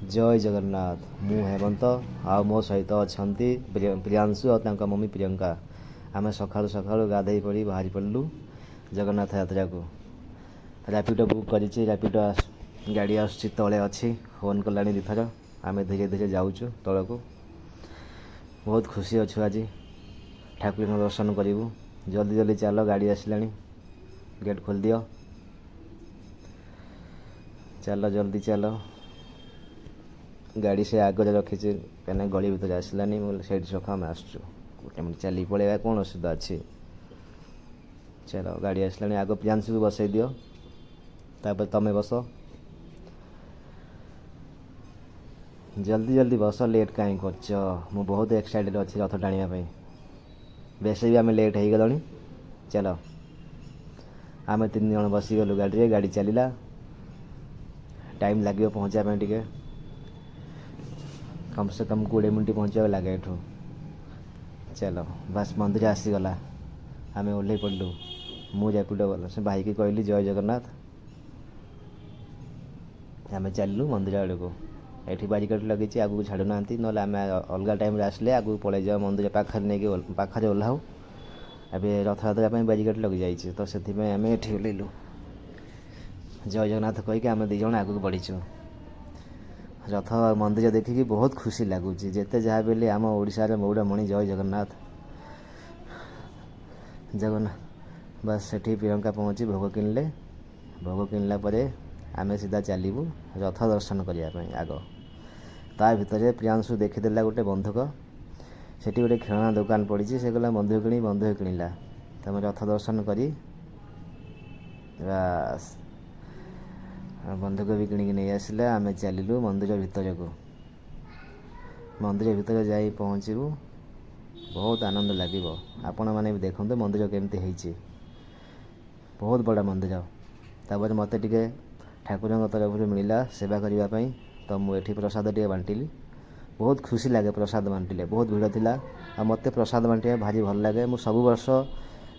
जय जगन्नाथ मु हेमंत आ मो सहित अच्छा प्रियांशु और तांका मम्मी प्रियंका आम सकाळु सकाळु गाधई पड़ी बाहरी पड़लु जगन्नाथ यात्रा को रैपिडो बुक करी रैपिडो गाड़ी आसुची तले अच्छी फोन कला दुथर आम धीरे धीरे जाऊँ तल को बहुत खुशी अच्छु आज ठाकुर दर्शन करूँ जल्दी जल्दी चल गाड़ी आसला गेट खोल दियो चल जल्दी चल गाड़ी से आगे रखी कहीं गली भर आसलानी से रख आम आसचु गोटे मिनट चली पड़ेगा कौन असुविधा अच्छी चलो गाड़ी आसला आग प्रियांशु को बसई दियो तापर तमें बस जल्दी जल्दी बस लेट कहीं कर मु बहुत एक्साइटेड अच्छी रथ टाणी बेस भी आम लेट हो गल चलो आम 3 जन बसीगलु गाड़ी गाड़ी चलला टाइम लगे पहुँचापी टे कम से कम 20 मिनट पहुँचा लगे एठू चलो बस मंदिर आसीगला आम ओह्ल पड़लु मु रैपिडो गल से भाई की कहली जय जगन्नाथ आम चलू मंदिर आड़ को ये बारिकेड लगे आगू छाड़ू ना ना आम अलग टाइम आसले आगू पलि जाओ मंदिर पाखे नहीं पाखे ओह्लाऊ ए रथ यात्रा बारिकेड लग जाइए तो से आम ये ओह्लू जय जगन्नाथ कहीकि आम 2 जन आगू बढ़ीचु रथ मंदिर देखिकी बहुत खुशी लगुच जिते जहाँ भी आम ओडार मौड़मणि जय जगन्नाथ जगन्नाथ बस से प्रियंका पहुँची भोग किणले भोग किणला आम सीधा चलू रथ दर्शन करने आग ता भितर प्रियांशु देखीदेला गोटे बंधुक से गोटे खेलना दुकान पड़ी से गला बंधुक किणला तुम रथ दर्शन करी बस बंधुक भी किणिकी नहीं आसिला आम चलू मंदिर भितर को मंदिर भितर जा पहुँचू बहुत आनंद लगे आपण मैंने भी देखते मंदिर केमती है बहुत बड़ा मंदिर तापर मत टे ठाकुर तरफ मिलला सेवा करने तो मुझे प्रसाद टे बांटिली बहुत खुशी लगे प्रसाद बांटिले बहुत भीड़ थिला आ मत प्रसाद बांटे भारी भल लगे मु सब वर्ष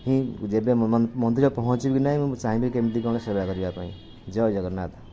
ही जेबे मंदिर पहुँची कि ना चाहिए केमती कौन सेवा करने जय जगन्नाथ।